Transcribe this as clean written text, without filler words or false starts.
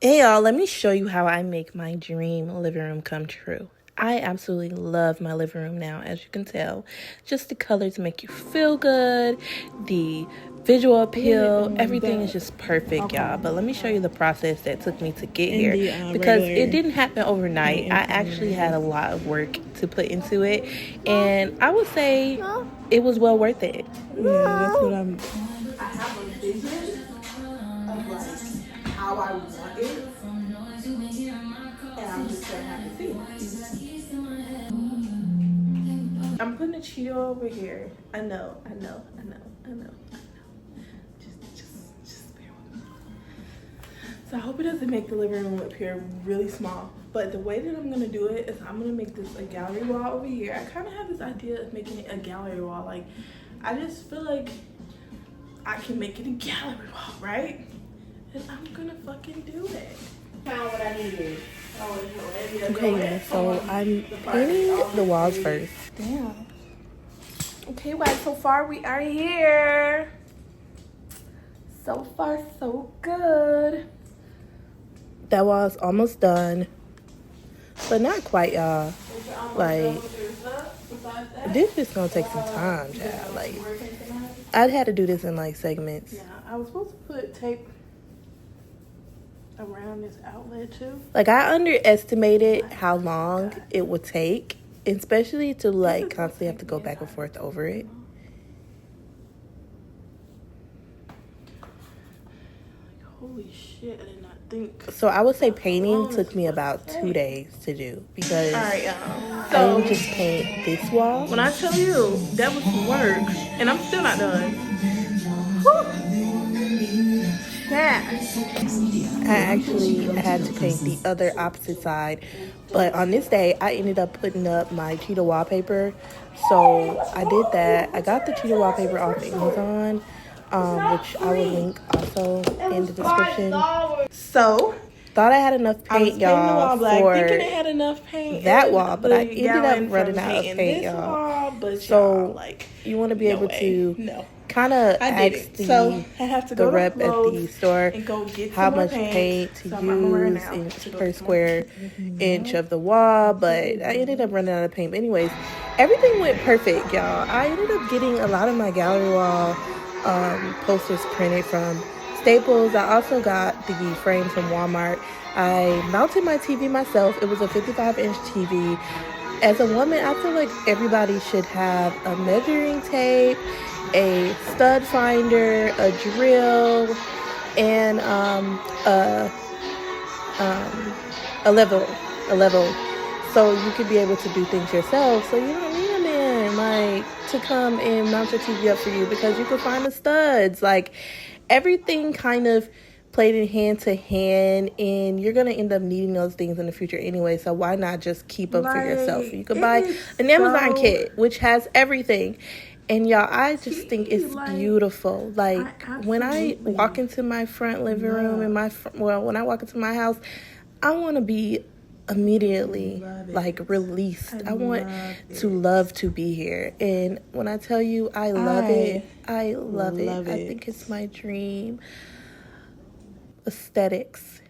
Hey y'all, let me show you how I make my dream living room come true. I absolutely love my living room now, as you can tell. Just the colors make you feel good, the visual appeal, everything is just perfect, y'all. But let me show you the process that took me to get here, because it didn't happen overnight. I actually had a lot of work to put into it, and I would say it was well worth it. Yeah, that's what I'm... I have a vision of like how I want it, and I'm just gonna have to see. I'm putting a Cheeto over here. I know. Just bear with me. So I hope it doesn't make the living room appear really small. But the way that I'm gonna do it is I'm gonna make this a gallery wall over here. I kind of have this idea of making it a gallery wall. Like, I just feel like I can make it a gallery wall, right? And I'm gonna fucking do it. Found what I needed. Okay, yeah, so I'm painting the walls first. Damn. Okay, guys, so far we are here. So far, so good. That wall's almost done, but not quite, y'all. Like, this is gonna take some time, child. Like, I'd had to do this in like segments. Yeah, I was supposed to put tape around this outlet too. Like, I underestimated how long it would take, especially to like constantly have to go back and forth over it. Like, holy shit, I did not think. So I would say painting took me about 2 days to do, because Alright, y'all. I So didn't just paint this wall. when I tell you that was some work, and I'm still not done. Whew. Yeah. I actually had to paint the other opposite side, but on this day I ended up putting up my cheetah wallpaper. So I did that. I got the cheetah wallpaper off Amazon, which I will link also in the description. So Thought I had enough I was paint, painting the wall y'all, black, for thinking it had enough paint that in wall, but the I ended gallon up running from out of painting paint, this y'all. wall, but So y'all, like, you want to be no able way. to No. kind of I did ask it. the, So I have to go the to rep at Lowe's the store and go get how some more much paint to So I'm wearing use now in, to go per get some square inch of the wall, but I ended up running out of paint. But anyways, everything went perfect, y'all. I ended up getting a lot of my gallery wall posters printed from Staples. I also got the frame from Walmart. I mounted my TV myself. It was a 55-inch TV. As a woman, I feel like everybody should have a measuring tape, a stud finder, a drill, and a level, so you could be able to do things yourself. So you don't need a man like to come and mount your TV up for you, because you can find the studs. Like, everything kind of played in hand to hand, and you're gonna end up needing those things in the future anyway, so why not just keep them for yourself? You can buy an Amazon kit which has everything, and y'all, I just think it's beautiful. Like, when I walk into my front living room and when I walk into my house, I want to be immediately like released. I want to love to be here, and when I tell you I love it, I love it. I think it's my dream aesthetics